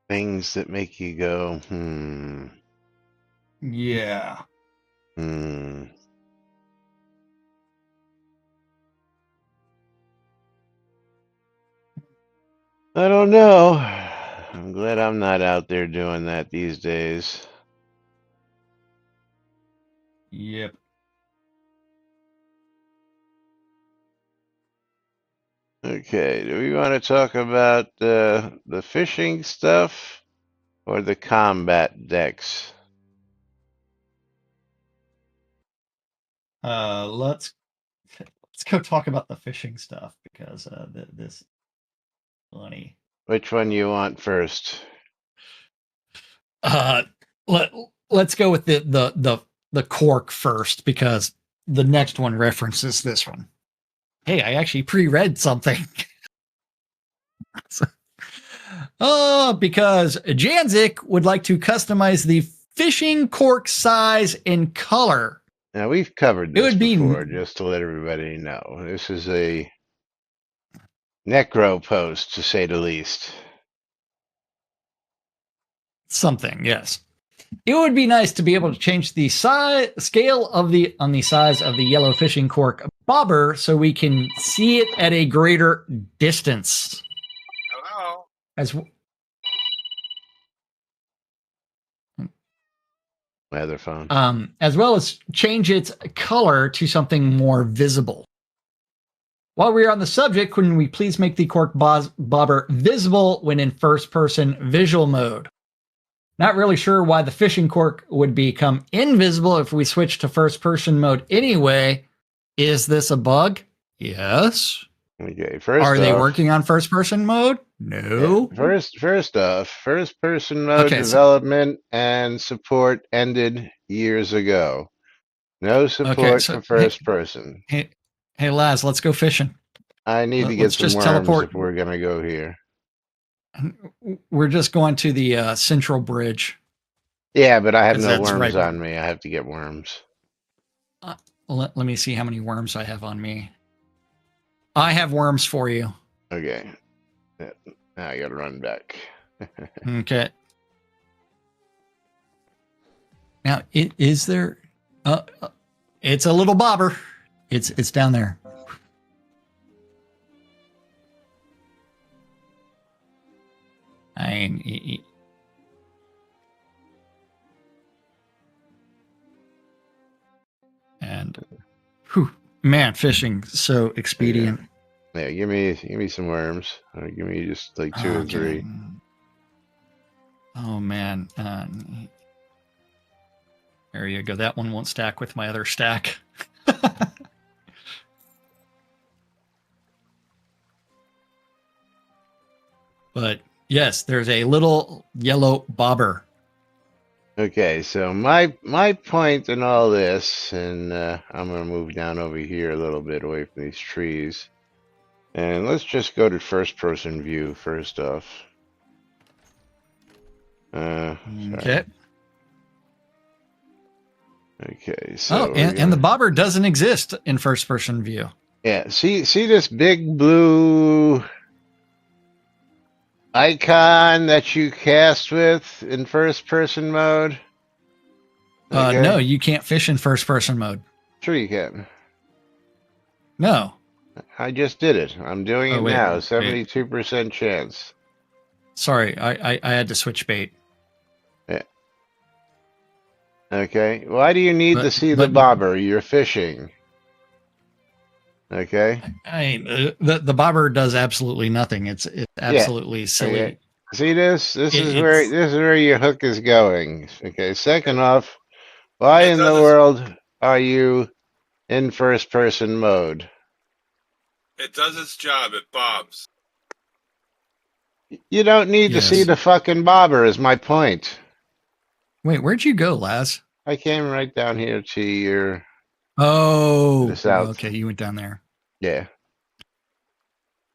S1: Things that make you go,
S3: Yeah.
S1: I don't know. I'm glad I'm not out there doing that these days.
S3: Yep.
S1: Okay, do we want to talk about the fishing stuff or the combat decks?
S3: Let's go talk about the fishing stuff because this funny.
S1: Which one you want first?
S3: Let's go with the cork first because the next one references this one. Hey, I actually pre-read something. Because Janzik would like to customize the fishing cork size and color.
S1: Now, we've covered this before, just to let everybody know. This is a necro post, to say the least.
S3: Something, yes. It would be nice to be able to change the scale of the size of the yellow fishing cork bobber so we can see it at a greater distance.
S4: Hello.
S1: My other phone.
S3: As well as change its color to something more visible. While we're on the subject, can we please make the cork bobber visible when in first-person visual mode? Not really sure why the fishing cork would become invisible if we switch to first-person mode anyway. Is this a bug? Yes.
S1: Okay,
S3: Are they working on first-person mode? No.
S1: Yeah. First off, first-person mode development and support ended years ago. No support for first person.
S3: Hey, Laz, let's go fishing.
S1: I need to get some worms teleport. If we're going to go here.
S3: We're just going to the Central Bridge.
S1: Yeah, but I have no worms on me. I have to get worms.
S3: Let me see how many worms I have on me. I have worms for you.
S1: Okay. Now I got to run back.
S3: Okay. Now, is there? It's a little bobber. It's down there. I mean, and whew, man, fishing so expedient.
S1: Yeah, give me some worms. Or give me just like two or three.
S3: Oh man, there you go. That one won't stack with my other stack. But yes, there's a little yellow bobber.
S1: Okay, so my point in all this, and I'm gonna move down over here a little bit away from these trees, and let's just go to first person view first off.
S3: Okay.
S1: Okay, so
S3: and the bobber doesn't exist in first person view.
S1: Yeah, see this big blue icon that you cast with in first person mode? Okay.
S3: No, you can't fish in first person mode.
S1: Sure you can.
S3: No.
S1: I just did it. I'm doing it
S3: wait,
S1: now.
S3: wait.
S1: 72% chance.
S3: Sorry, I had to switch bait.
S1: Yeah. Okay. Why do you need to see the bobber? You're fishing. Okay.
S3: The bobber does absolutely nothing. It's absolutely silly.
S1: Okay. See this? This is where your hook is going. Okay. Second off, why in the world are you in first person mode?
S4: It does its job. It bobs.
S1: You don't need to see the fucking bobber, is my point.
S3: Wait, where'd you go, Laz?
S1: I came right down here to your...
S3: Oh,
S1: the south.
S3: Okay, you went down there.
S1: Yeah.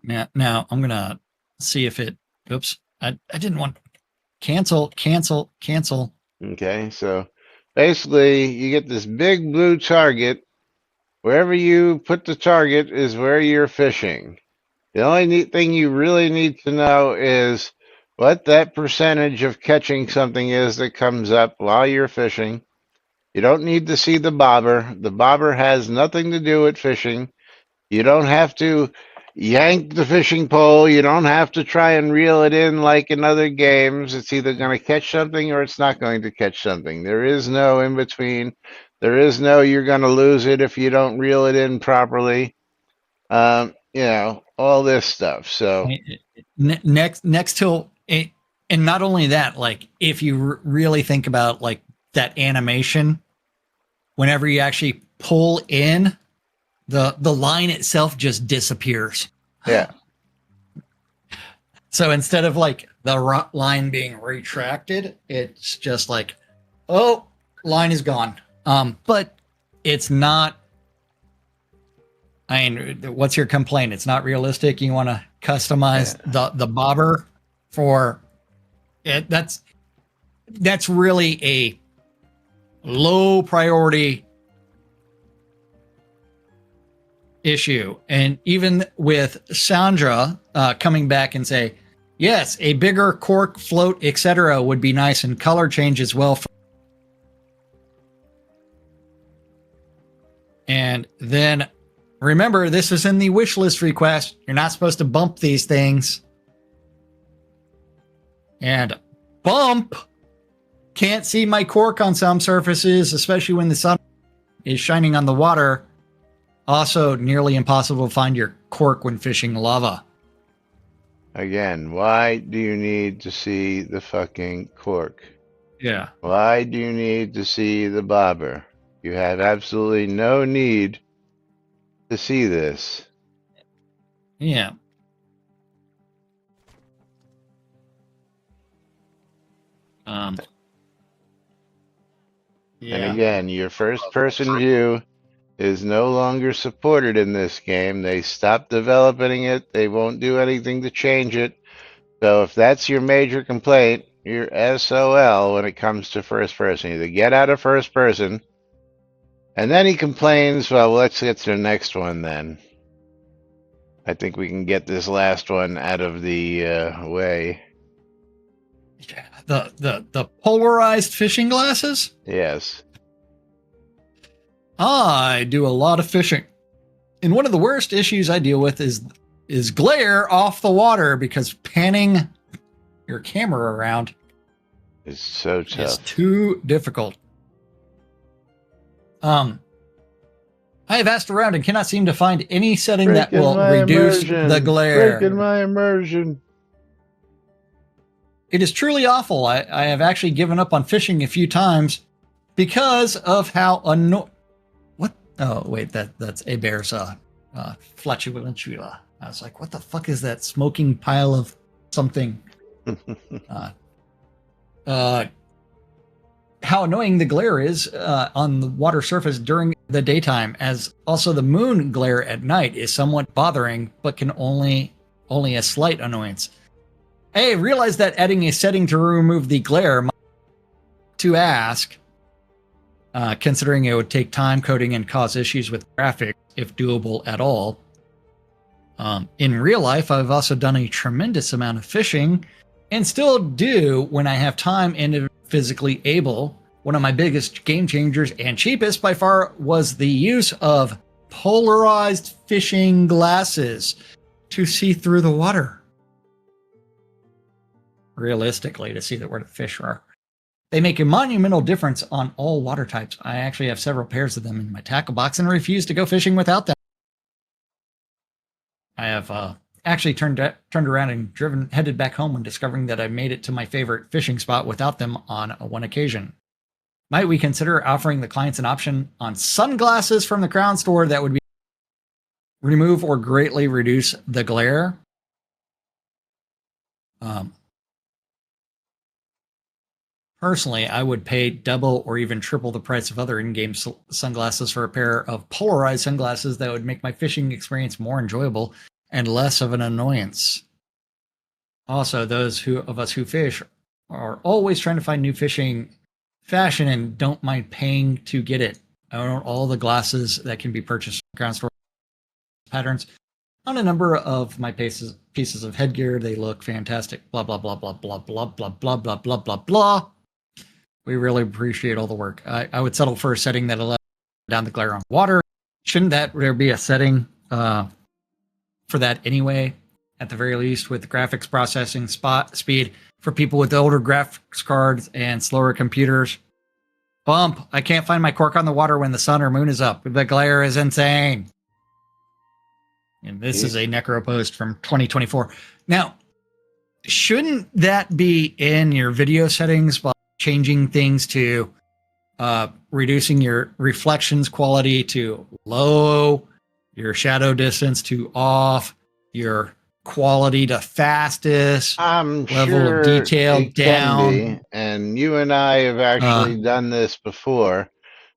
S3: Now I'm gonna see if it. Oops, I didn't want. Cancel.
S1: Okay, so basically you get this big blue target. Wherever you put the target is where you're fishing. The only thing you really need to know is what that percentage of catching something is that comes up while you're fishing. You don't need to see the bobber. The bobber has nothing to do with fishing. You don't have to yank the fishing pole. You don't have to try and reel it in like in other games. It's either going to catch something or it's not going to catch something. There is no in between. There is no you're going to lose it if you don't reel it in properly. All this stuff. So
S3: next till it, and not only that, like if you really think about like that animation, whenever you actually pull in, the line itself just disappears.
S1: Yeah.
S3: So instead of like the line being retracted, it's just like, oh, line is gone. But it's not. I mean, what's your complaint? It's not realistic. You want to customize the bobber for it. That's really a low priority issue. And even with Sandra coming back and say, yes, a bigger cork, float, etc. would be nice, and color change as well. And then remember, this is in the wish list request. You're not supposed to bump these things. And bump can't see my cork on some surfaces, especially when the sun is shining on the water. Also, nearly impossible to find your cork when fishing lava.
S1: Again, why do you need to see the fucking cork?
S3: Yeah.
S1: Why do you need to see the bobber? You have absolutely no need to see this.
S3: Yeah.
S1: And again, your first person view is no longer supported in this game. They stopped developing it. They won't do anything to change it. So if that's your major complaint, you're SOL when it comes to first person. Either get out of first person, and then he complains, well, let's get to the next one then. I think we can get this last one out of the way.
S3: Yeah, the polarized fishing glasses.
S1: Yes.
S3: I do a lot of fishing, and one of the worst issues I deal with is glare off the water because panning your camera around
S1: It's so
S3: is
S1: tough.
S3: too difficult. I have asked around and cannot seem to find any setting that will reduce the glare.
S1: Breaking my immersion.
S3: It is truly awful. I have actually given up on fishing a few times because of how What? Oh, wait, that's a bear's flatulentula. I was like, what the fuck is that smoking pile of something? How annoying the glare is on the water surface during the daytime, as also the moon glare at night is somewhat bothering, but can only a slight annoyance. I realized that adding a setting to remove the glare might to ask, considering it would take time coding and cause issues with graphics, if doable at all. In real life, I've also done a tremendous amount of fishing, and still do when I have time and physically able. One of my biggest game changers and cheapest by far was the use of polarized fishing glasses to see through the water. Realistically, to see where the fish are. They make a monumental difference on all water types. I actually have several pairs of them in my tackle box and refuse to go fishing without them. I have actually turned around and headed back home when discovering that I made it to my favorite fishing spot without them on one occasion. Might we consider offering the clients an option on sunglasses from the Crown store that would remove or greatly reduce the glare? Personally, I would pay double or even triple the price of other in-game sunglasses for a pair of polarized sunglasses that would make my fishing experience more enjoyable and less of an annoyance. Also, those of us who fish are always trying to find new fishing fashion and don't mind paying to get it. I own all the glasses that can be purchased from Ground Store patterns on a number of my pieces of headgear. They look fantastic. Blah, blah, blah, blah, blah, blah, blah, blah, blah, blah, blah, blah. We really appreciate all the work. I would settle for a setting that allows down the glare on water. Shouldn't there be a setting for that anyway? At the very least, with graphics processing speed for people with older graphics cards and slower computers. Bump! I can't find my cork on the water when the sun or moon is up. The glare is insane. And this is a Necro post from 2024. Now, shouldn't that be in your video settings by changing things to reducing your reflections quality to low, your shadow distance to off, your quality to fastest,
S1: I'm
S3: level
S1: sure
S3: of detail
S1: it
S3: down?
S1: can be, and you and I have actually done this before.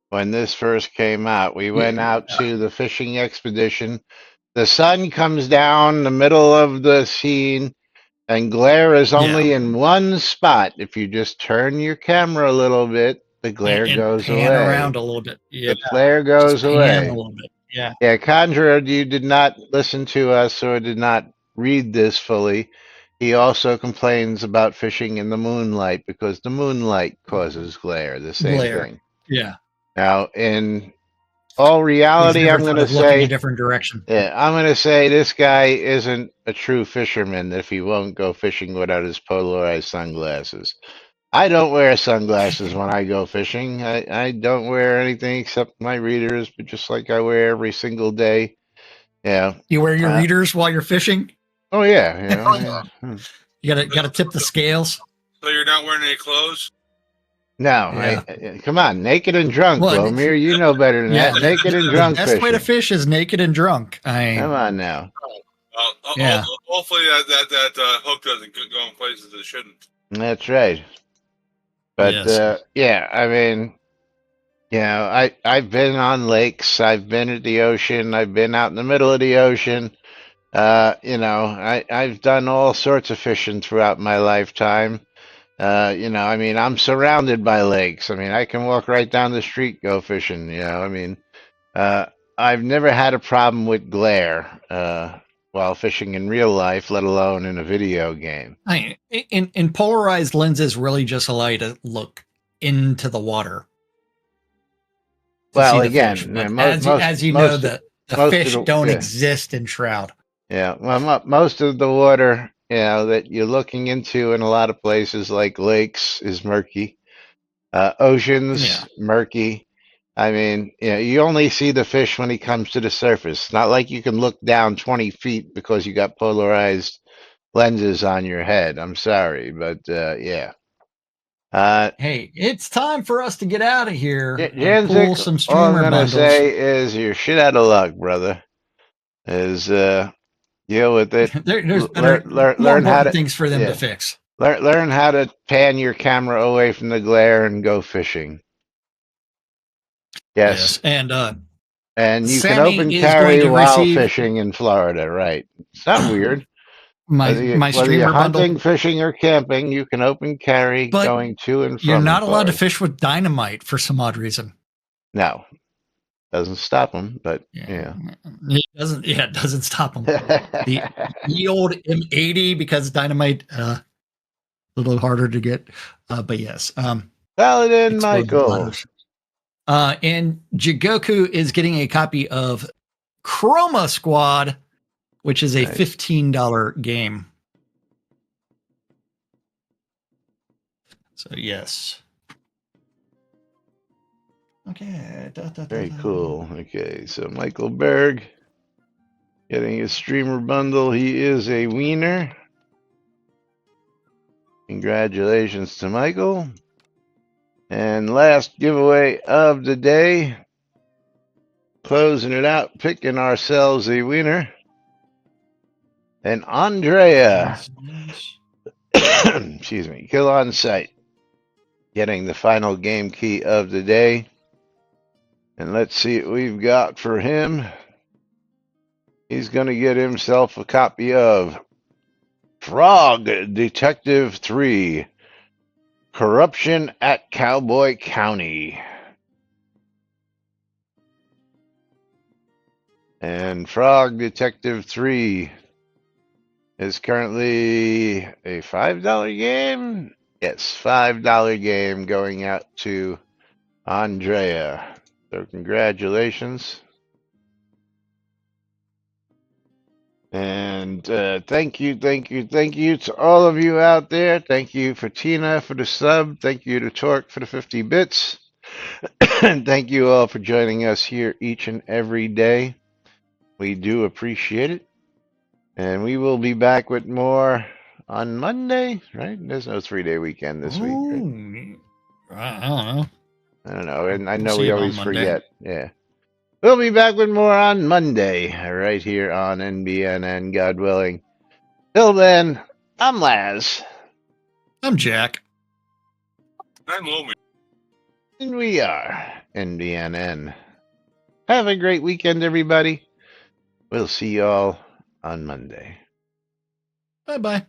S1: When this first came out, we went out to the fishing expedition. The sun comes down the middle of the scene, and glare is only in one spot. If you just turn your camera a little bit, the glare
S3: and
S1: goes
S3: pan
S1: away.
S3: around a little bit. Yeah,
S1: The glare goes
S3: just pan
S1: away.
S3: a little bit. Yeah.
S1: Yeah, Conjura, you did not listen to us or did not read this fully. He also complains about fishing in the moonlight because the moonlight causes glare, the same
S3: Glare.
S1: thing.
S3: Yeah.
S1: Now, in all
S3: He's
S1: reality,
S3: never
S1: I'm going
S3: thought
S1: to
S3: of looking a
S1: say,
S3: different direction.
S1: yeah, I'm going to say this guy isn't a true fisherman if he won't go fishing without his polarized sunglasses. I don't wear sunglasses when I go fishing. I don't wear anything except my readers, but just like I wear every single day. Yeah.
S3: You wear your readers while you're fishing?
S1: Oh yeah. Yeah.
S3: You gotta tip the scales.
S4: So you're not wearing any clothes?
S1: No,
S3: Yeah.
S1: come on, naked and drunk,
S3: Well,
S1: Blomir. You know better than that. Naked and drunk
S3: The best
S1: fishing.
S3: way to fish is naked and drunk.
S1: Come on now.
S3: Yeah.
S4: Hopefully that hook doesn't go in places it shouldn't.
S1: That's right. But
S3: Yes.
S1: yeah, I mean, you know, I've been on lakes, I've been at the ocean, I've been out in the middle of the ocean. You know, I've done all sorts of fishing throughout my lifetime. You know, I mean, I'm surrounded by lakes. I mean, I can walk right down the street, go fishing. You know, I mean, I've never had a problem with glare while fishing in real life, let alone in a video game.
S3: In polarized lenses really just allow you to look into the water to
S1: Well,
S3: see the fish.
S1: again,
S3: But
S1: most
S3: as you know, the
S1: most of
S3: fish
S1: the
S3: don't
S1: yeah.
S3: exist in Shroud.
S1: Yeah, well, most of the water, that you're looking into in a lot of places like lakes is murky.
S3: Yeah.
S1: Oceans, murky. I mean, you only see the fish when he comes to the surface. It's not like you can look down 20 feet because you got polarized lenses on your head. I'm sorry, but yeah.
S3: Hey, it's time for us to get out of here and pull
S1: Janzik,
S3: some
S1: all I'm
S3: streamer
S1: gonna
S3: bundles.
S1: say is you're shit out of luck, brother. Is deal with it.
S3: There's
S1: Learn,
S3: better,
S1: learn,
S3: more
S1: learn how
S3: important
S1: to,
S3: things for them to
S1: yeah.
S3: fix.
S1: Learn how to pan your camera away from the glare and go fishing.
S3: Yes,
S1: Yes.
S3: and
S1: And you can
S3: Sammy
S1: open
S3: is going
S1: carry
S3: to
S1: while
S3: receive
S1: fishing in Florida, right? It's not weird.
S3: my
S1: Whether you're
S3: streamer bundle,
S1: hunting, fishing, or camping, you can open carry
S3: but
S1: going to and
S3: you're
S1: from
S3: not allowed to
S1: Florida.
S3: fish with dynamite for some odd reason.
S1: No, doesn't stop them, but
S3: Yeah,
S1: yeah.
S3: it doesn't. Yeah, it doesn't stop them. The old M80 because dynamite a little harder to get, but yes,
S1: Paladin
S3: explosive
S1: Michael.
S3: ladders. And Jigoku is getting a copy of Chroma Squad, which is a
S1: Nice.
S3: $15 game. So yes. Okay.
S1: Very cool. Okay, so Michael Berg getting his streamer bundle. He is a wiener. Congratulations to Michael. And last giveaway of the day. Closing it out, picking ourselves a winner. And Andrea, excuse me, Kill on Sight, getting the final game key of the day. And let's see what we've got for him. He's going to get himself a copy of Frog Detective 3, Corruption at Cowboy County. And Frog Detective 3 is currently a $5 game. Yes, $5 game going out to Andrea. So congratulations. And thank you to all of you out there. Thank you for Tina for the sub. Thank you to Torque for the 50 bits. And thank you all for joining us here each and every day. We do appreciate it. And we will be back with more on Monday, right? There's no 3-day weekend this week, right?
S3: I don't know.
S1: I don't know. And I
S3: We'll
S1: know
S3: see
S1: we
S3: about
S1: always
S3: Monday.
S1: forget. Yeah. We'll be back with more on Monday, right here on NBNN, God willing. Till then, I'm Laz.
S3: I'm Jack.
S4: I'm Lomi.
S1: And we are NBNN. Have a great weekend, everybody. We'll see y'all on Monday.
S3: Bye-bye.